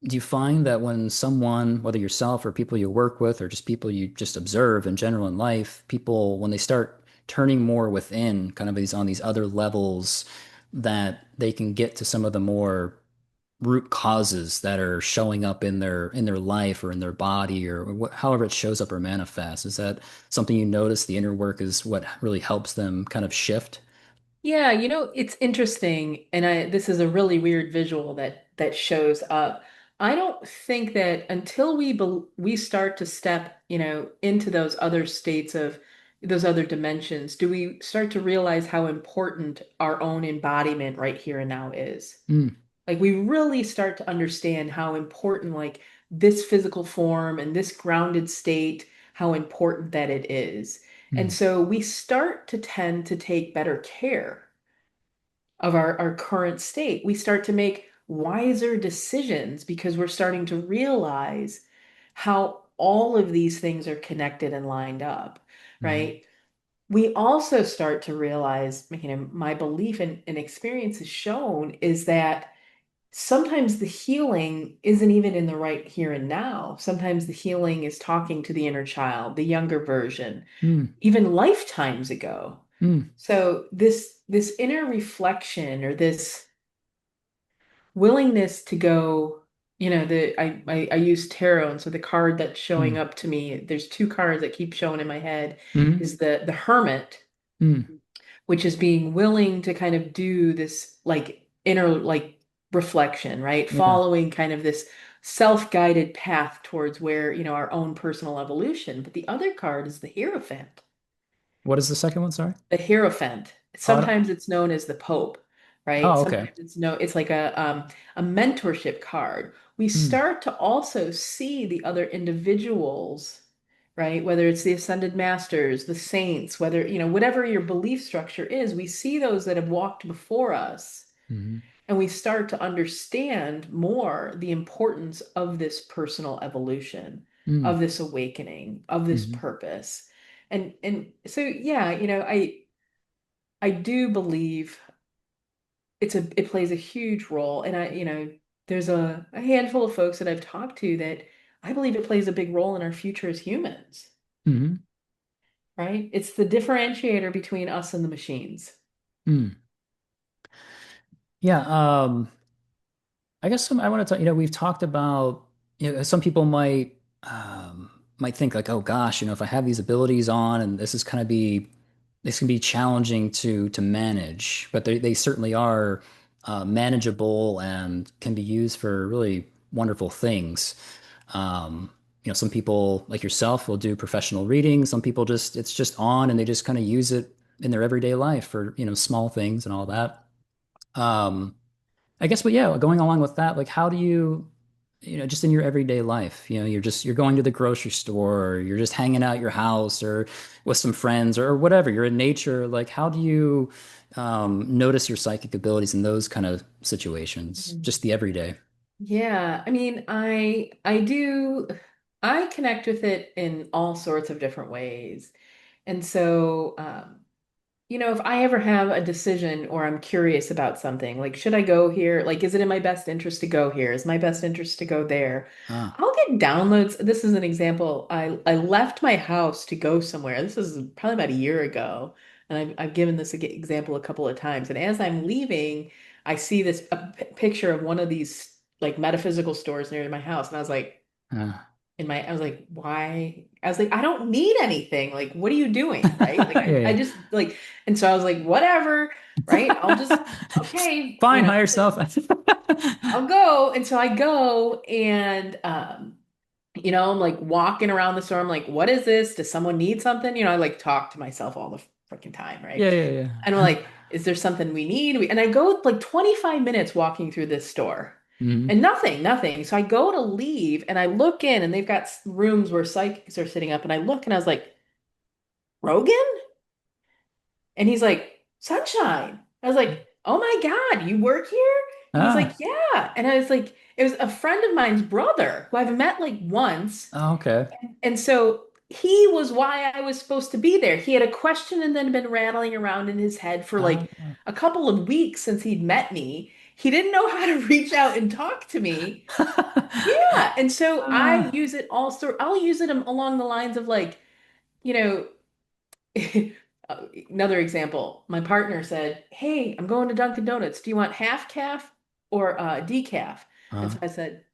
do you find that when someone, whether yourself or people you work with or just people you just observe in general in life, people when they start turning more within kind of these other levels, that they can get to some of the more root causes that are showing up in their life or in their body, or however it shows up or manifests? Is that something you notice the inner work is what really helps them kind of shift? Yeah, it's interesting, and this is a really weird visual that shows up. I don't think that until we start to step, into those other states of those other dimensions, do we start to realize how important our own embodiment right here and now is. Mm, Like we really start to understand how important like this physical form and this grounded state, how important that it is. And mm, so we start to tend to take better care of our current state. We start to make wiser decisions because we're starting to realize how all of these things are connected and lined up, right. right? We also start to realize, my belief and experience has shown is that sometimes the healing isn't even in the right here and now. Sometimes the healing is talking to the inner child, the younger version, Mm, even lifetimes ago. mm, So this inner reflection or this willingness to go, I use tarot, and so the card that's showing mm, up to me, there's two cards that keep showing in my head, mm, is the Hermit, mm. which is being willing to kind of do this like inner like reflection, right? Yeah. Following kind of this self-guided path towards where, our own personal evolution. But the other card is the Hierophant. What is the second one? Sorry. The Hierophant. Oh, I don't- Sometimes it's known as the Pope, right? oh, okay. Sometimes it's like a mentorship card. We Mm, start to also see the other individuals right? Whether it's the ascended masters, the saints, whether, whatever your belief structure is, we see those that have walked before us Hmm. and we start to understand more the importance of this personal evolution, Mm. of this awakening, of this Hmm. purpose. And so yeah, I do believe it plays a huge role. And there's a handful of folks that I've talked to that I believe it plays a big role in our future as humans, Hmm. right? It's the differentiator between us and the machines. Mm. Yeah. I guess I want to talk, we've talked about, some people might think like, oh gosh, if I have these abilities on and this can be challenging to manage, but they certainly are manageable and can be used for really wonderful things. Some people like yourself will do professional reading. Some people it's just on and they just kind of use it in their everyday life for, small things and all that. Um, I guess, but yeah, going along with that, like how do you, just in your everyday life, you're going to the grocery store, or you're just hanging out your house or with some friends or whatever, you're in nature. Like, how do you notice your psychic abilities in those kind of situations? Mhm. Just the everyday. Yeah, I mean, I connect with it in all sorts of different ways. And so, if I ever have a decision or I'm curious about something, like, should I go here? Like, is it in my best interest to go here? Is my best interest to go there? Ah, I'll get downloads. This is an example. I left my house to go somewhere. This was probably about a year ago. And I've given this example a couple of times. And as I'm leaving, I see this picture of one of these like metaphysical stores near my house. And I was like, ah. I was like, why? I was like, I don't need anything. Like, what are you doing? Right? Like, I Yeah, just like, and so I was like, whatever, right? I'll just, yeah. okay, Fine, hire yourself. I'll go. And so I go and, I'm like walking around the store. I'm like, what is this? Does someone need something? I like talk to myself all the freaking time, right? Yeah, yeah, And I'm yeah. like, is there something we need? And I go like 25 minutes walking through this store Hmm. and nothing, nothing. So I go to leave and I look in and they've got rooms where psychics are sitting up. And I look and I was like, Rogan? And he's like, Sunshine. I was like, oh my God, you work here? And he's like, Ah, yeah. And I was like, it was a friend of mine's brother who I've met like once. oh, okay. And so he was why I was supposed to be there. He had a question and then been rattling around in his head for Ah. like a couple of weeks since he'd met me. He didn't know how to reach out and talk to me. Yeah. And so I Ah. use it also, I'll use it along the lines of like, you know, another example, my partner said, hey, I'm going to Dunkin' Donuts. Do you want half calf or decaf? And so Ah. I said,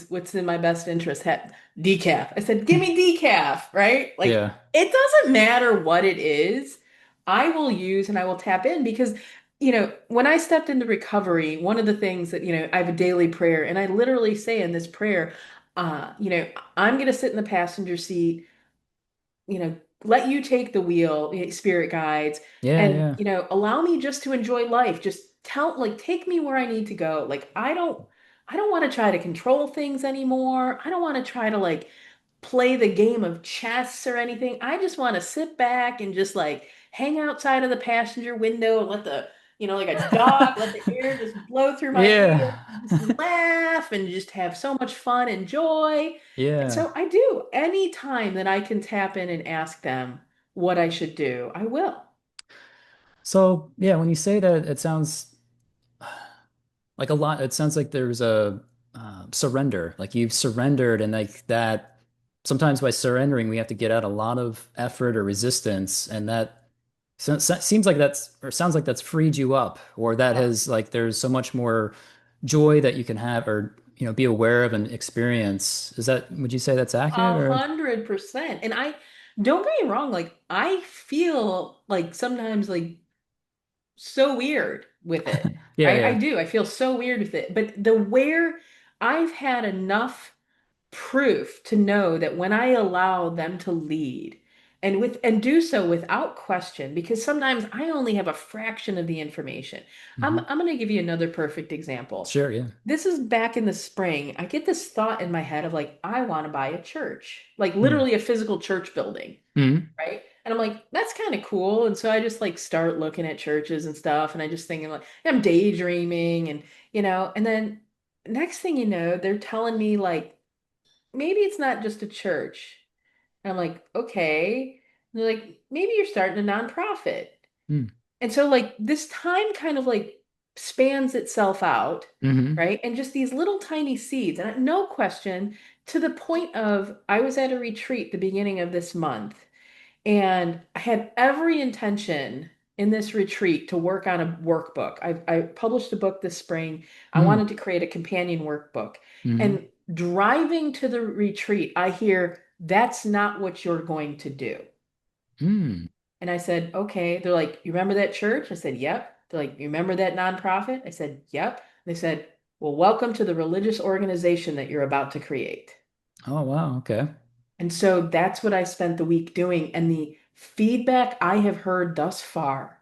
what's in my best interest? Decaf. I said, give me decaf, right? Like Yeah. it doesn't matter what it is. I will use and I will tap in because, when I stepped into recovery, one of the things that, I have a daily prayer and I literally say in this prayer, I'm going to sit in the passenger seat, let you take the wheel, spirit guides, Yeah, and, yeah. allow me just to enjoy life. Just take me where I need to go. Like, I don't want to try to control things anymore. I don't want to try to like play the game of chess or anything. I just want to sit back and just like hang outside of the passenger window and let like a dog, let the air just blow through my hair, Yeah. just laugh and just have so much fun and joy. And Yeah. so I do. Any time that I can tap in and ask them what I should do, I will. So, yeah, when you say that, it sounds like a lot. It sounds like there's a surrender. Like you've surrendered, and like that. Sometimes by surrendering, we have to get out a lot of effort or resistance, and that seems like that's or sounds like that's freed you up, or that has like there's so much more joy that you can have, or be aware of and experience. Would you say that's accurate, A or? 100%. And I don't get me wrong, like I feel like sometimes like so weird with it. Yeah, I yeah. do. I feel so weird with it. But the where I've had enough proof to know that when I allow them to lead and do so without question, because sometimes I only have a fraction of the information. I'm Hmm. I'm going to give you another perfect example. Sure, yeah. This is back in the spring. I get this thought in my head of like, I want to buy a church, like Mm. literally a physical church building, Mm. right? And I'm like, that's kind of cool. And so I just like start looking at churches and stuff, and I just thinking like I'm daydreaming, and and then next thing you know, they're telling me like maybe it's not just a church. And I'm like, okay. And they're like, maybe you're starting a nonprofit. Mm. And so like this time kind of like spans itself out, Hmm. right? And just these little tiny seeds, and no question, to the point of I was at a retreat the beginning of this month, and I had every intention in this retreat to work on a workbook. I published a book this spring. I Mm. wanted to create a companion workbook. Hmm. And driving to the retreat, I hear, that's not what you're going to do. Mm. And I said, okay. They're like, you remember that church? I said, yep. They're like, you remember that nonprofit? I said, yep. They said, well, welcome to the religious organization that you're about to create. Oh, wow. Okay. And so that's what I spent the week doing. And the feedback I have heard thus far,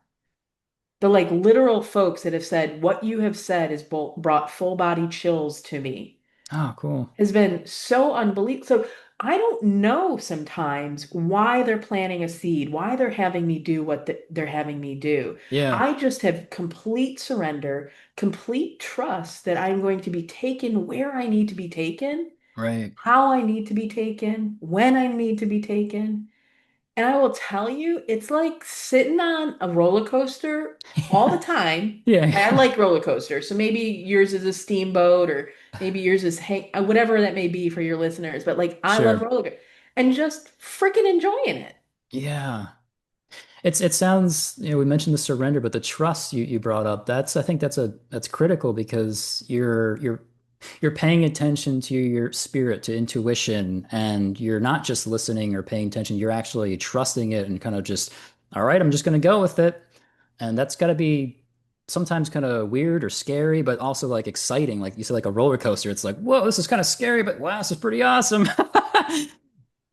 the like literal folks that have said, what you have said has brought full body chills to me, Oh, cool. has been so unbelievable. So I don't know sometimes why they're planting a seed, why they're having me do what they're having me do. Yeah. I just have complete surrender, complete trust that I'm going to be taken where I need to be taken, Right. how I need to be taken, when I need to be taken. And I will tell you, it's like sitting on a roller coaster all the time. I Yeah. like roller coasters. So maybe yours is a steamboat, or maybe yours is whatever that may be for your listeners. But like I love Sure. roller coasters and just freaking enjoying it. Yeah. It sounds, we mentioned the surrender, but the trust you brought up, I think that's critical because you're paying attention to your spirit, to intuition, and you're not just listening or paying attention, you're actually trusting it and kind of just, all right, I'm just going to go with it. And that's got to be sometimes kind of weird or scary, but also like exciting. Like you said, like a roller coaster. It's like, whoa, this is kind of scary, but wow, this is pretty awesome.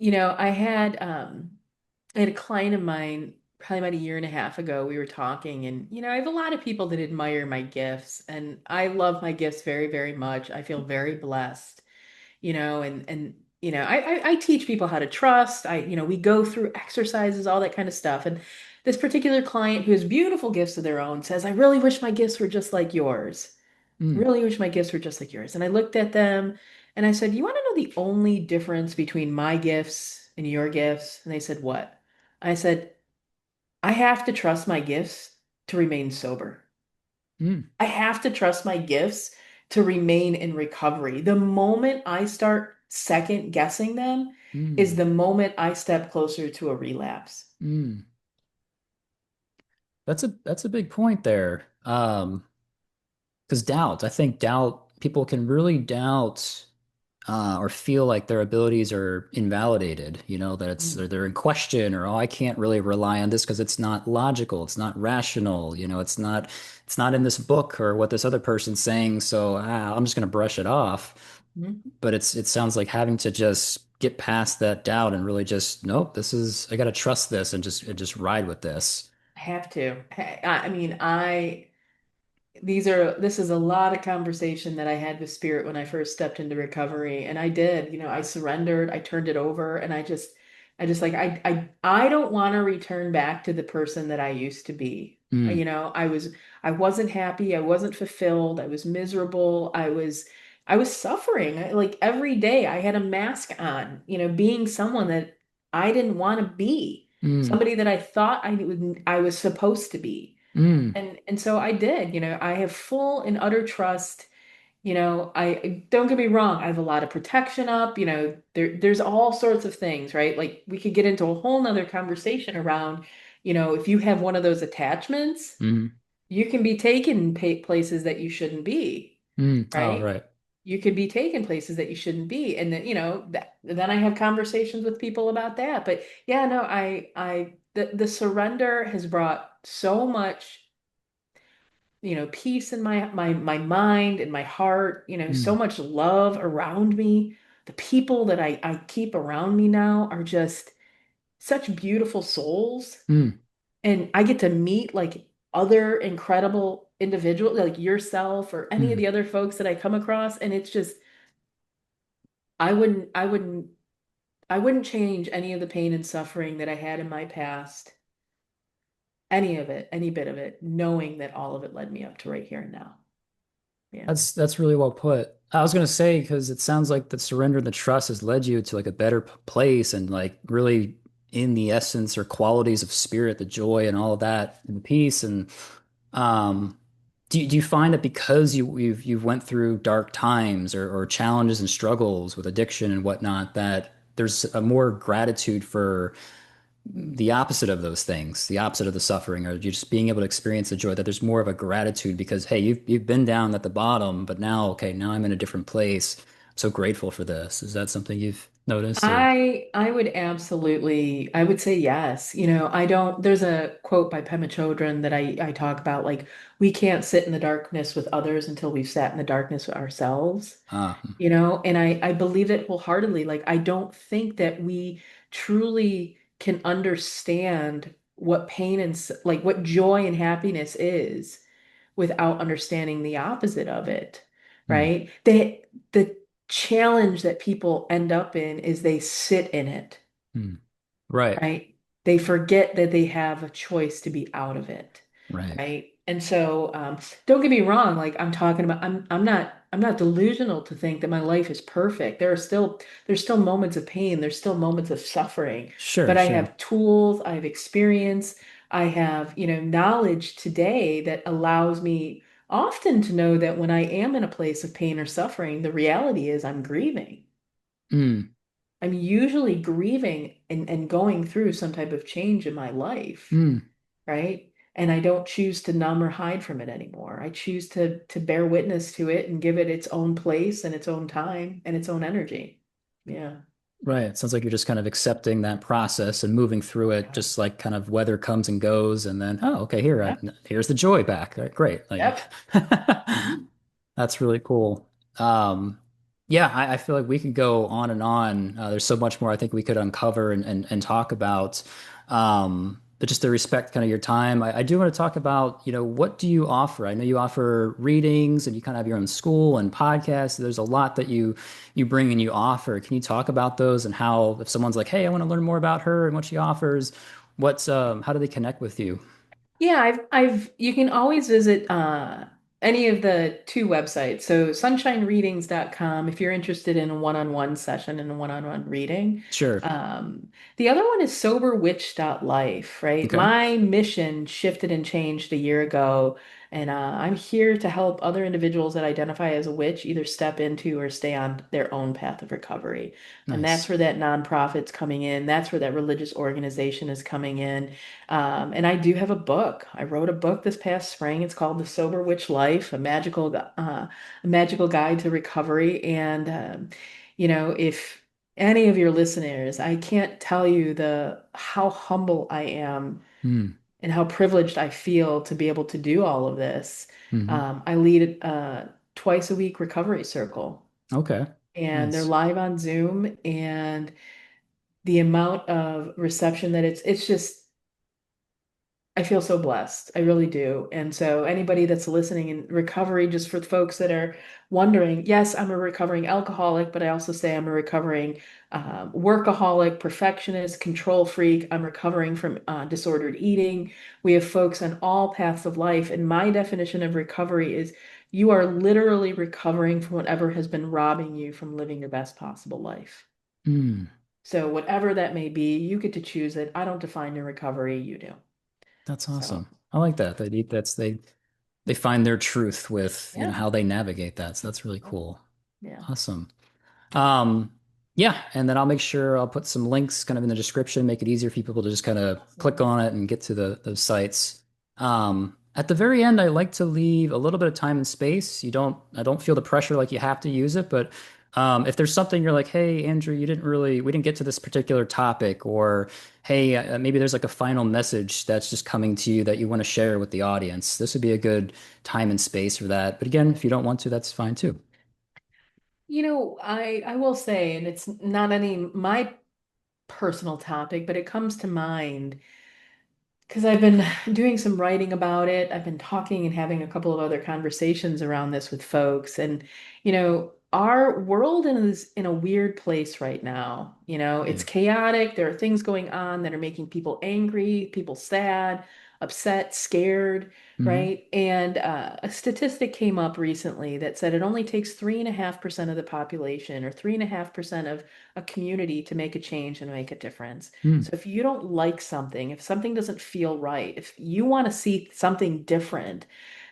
I had a client of mine probably about a year and a half ago. We were talking, and I have a lot of people that admire my gifts, and I love my gifts very, very much. I feel very blessed, and I teach people how to trust. We go through exercises, all that kind of stuff. And this particular client who has beautiful gifts of their own says, I really wish my gifts were just like yours. Mm. Really wish my gifts were just like yours. And I looked at them and I said, you want to know the only difference between my gifts and your gifts? And they said, what? I said, I have to trust my gifts to remain sober. Mm. I have to trust my gifts to remain in recovery. The moment I start second guessing them is Mm. the moment I step closer to a relapse. Mm. That's a big point there. Because doubt, I think people can really doubt or feel like their abilities are invalidated, that Mm, they're in question, or oh, I can't really rely on this because it's not logical, it's not rational, it's not in this book or what this other person's saying, so I'm just going to brush it off. mhm. But it sounds like having to just get past that doubt and really just, nope, I got to trust this and just ride with this. I have to. I mean, this is a lot of conversation that I had with spirit when I first stepped into recovery. And I did, I surrendered, I turned it over, and I just like, I don't want to return back to the person that I used to be. Mm. I wasn't happy. I wasn't fulfilled. I was miserable. I was suffering. Like every day I had a mask on, being someone that I didn't want to be, Mm. somebody that I thought I was supposed to be. Mm. And so I did, I have full and utter trust. I don't get me wrong, I have a lot of protection up, there's all sorts of things, right? Like we could get into a whole nother conversation around, if you have one of those attachments, Mm. you can be taken places that you shouldn't be, Mm. Oh, right? right. You could be taken places that you shouldn't be. And then, then I have conversations with people about that. But yeah, no, the surrender has brought so much, peace in my mind and my heart, so Mm. much love around me. The people that I keep around me now are just such beautiful souls, Mm, and I get to meet like other incredible individuals like yourself or any of mm. the other folks that I come across, and it's just I wouldn't change any of the pain and suffering that I had in my past, any of it, any bit of it, knowing that all of it led me up to right here and now. Yeah. That's really well put. I was gonna say because it sounds like the surrender and the trust has led you to like a better place and like really in the essence or qualities of spirit, the joy and all of that and the peace. And um, do you find that because you've went through dark times or challenges and struggles with addiction and whatnot, that there's a more gratitude for the opposite of those things, the opposite of the suffering, or you just being able to experience the joy, that there's more of a gratitude because, hey, you've been down at the bottom, but now, okay, now I'm in a different place. I'm so grateful for this. Is that something you've noticed or? I would absolutely, I would say yes. I don't, there's a quote by Pema Chodron that I talk about, like, we can't sit in the darkness with others until we've sat in the darkness ourselves, and I believe it wholeheartedly. Like, I don't think that we truly can understand what pain and like what joy and happiness is without understanding the opposite of it, mm, right? The challenge that people end up in is they sit in it, mm. Right, right? They forget that they have a choice to be out of it, right. right? And so, don't get me wrong. Like I'm talking about, I'm not delusional to think that my life is perfect. There's still moments of pain. There's still moments of suffering, Sure, but I sure. have tools, I have experience, I have, knowledge today that allows me often to know that when I am in a place of pain or suffering, the reality is I'm grieving. Mm, I'm usually grieving and going through some type of change in my life, mm. right? And I don't choose to numb or hide from it anymore. I choose to bear witness to it and give it its own place and its own time and its own energy. Yeah. Right. It sounds like you're just kind of accepting that process and moving through it, Yeah. just like kind of weather comes and goes, and then, oh, okay, Yep. here's the joy back. Great. Like, Yep. that's really cool. Um, yeah, I feel like we could go on and on. There's so much more I think we could uncover and talk about. But just to respect kind of your time, I do want to talk about, what do you offer? I know you offer readings and you kind of have your own school and podcasts. There's a lot that you bring and you offer. Can you talk about those and how if someone's like, hey, I want to learn more about her and what she offers, how do they connect with you? Yeah, you can always visit any of the two websites. So sunshinereadings.com if you're interested in a one-on-one session and a one-on-one reading. Sure. Um, the other one is soberwitch.life, right? Okay. My mission shifted and changed a year ago, and I'm here to help other individuals that identify as a witch either step into or stay on their own path of recovery. And that's Nice. where that nonprofit's coming in. That's where that religious organization is coming in. And I do have a book. I wrote a book this past spring. It's called The Sober Witch Life, a magical guide to recovery. And if any of your listeners, I can't tell you the how humble I am Hmm. and how privileged I feel to be able to do all of this. Hmm. I lead a twice a week recovery circle, Okay. and they're Nice. live on Zoom, and the amount of reception that it's just I feel so blessed. I really do. And so anybody that's listening in recovery, just for folks that are wondering, yes, I'm a recovering alcoholic, but I also say I'm a recovering workaholic, perfectionist, control freak. I'm recovering from disordered eating. We have folks on all paths of life. And my definition of recovery is you are literally recovering from whatever has been robbing you from living your best possible life. Hmm. So whatever that may be, you get to choose it. I don't define your recovery, you do. That's So awesome. I like that. They find their truth with, yeah. how they navigate that. So that's really Yeah. cool. Yeah. Awesome. Um, yeah, and then I'll make sure I'll put some links kind of in the description, make it easier for people to just kind of click Awesome. on it and get to those sites. At the very end, I like to leave a little bit of time and space. I don't feel the pressure like you have to use it, but if there's something you're like, hey, Andrew, we didn't get to this particular topic, or hey, maybe there's like a final message that's just coming to you that you want to share with the audience. This would be a good time and space for that. But again, if you don't want to, that's fine too. I will say, and it's not any my personal topic, but it comes to mind because I've been doing some writing about it. I've been talking and having a couple of other conversations around this with folks. And, our world is in a weird place right now. It's Yeah. chaotic. There are things going on that are making people angry, people sad, upset, scared, Hmm. right? And a statistic came up recently that said it only takes 3.5% of the population or 3.5% of a community to make a change and make a difference. Hmm. So if you don't like something, if something doesn't feel right, if you want to see something different,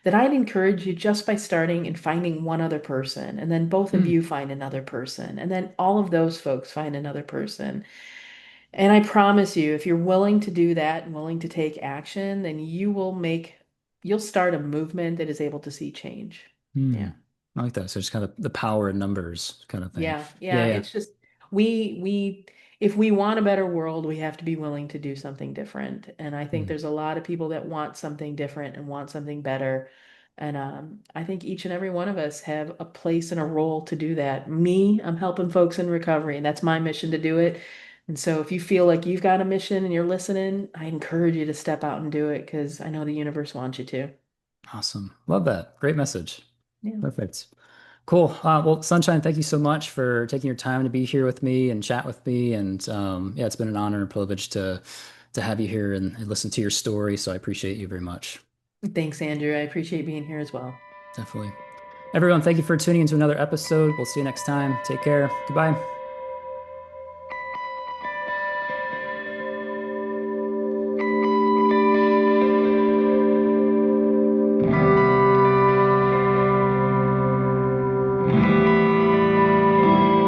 then I'd encourage you just by starting and finding one other person, and then both of Hmm. you find another person, and then all of those folks find another person. And I promise you, if you're willing to do that and willing to take action, then you'll start a movement that is able to see change. Hmm. Yeah. I like that. So just kind of the power in numbers kind of thing. Yeah, Yeah, yeah. yeah. It's just we if we want a better world, we have to be willing to do something different. And I think Hmm. there's a lot of people that want something different and want something better. And I think each and every one of us have a place and a role to do that. Me, I'm helping folks in recovery, and that's my mission to do it. And so if you feel like you've got a mission and you're listening, I encourage you to step out and do it because I know the universe wants you to. Awesome. Love that. Great message. Yeah. Perfect. Cool. Well, Sunshine, thank you so much for taking your time to be here with me and chat with me. And yeah, it's been an honor and privilege to have you here and listen to your story. So I appreciate you very much. Thanks, Andrew. I appreciate being here as well. Definitely. Everyone, thank you for tuning into another episode. We'll see you next time. Take care. Goodbye.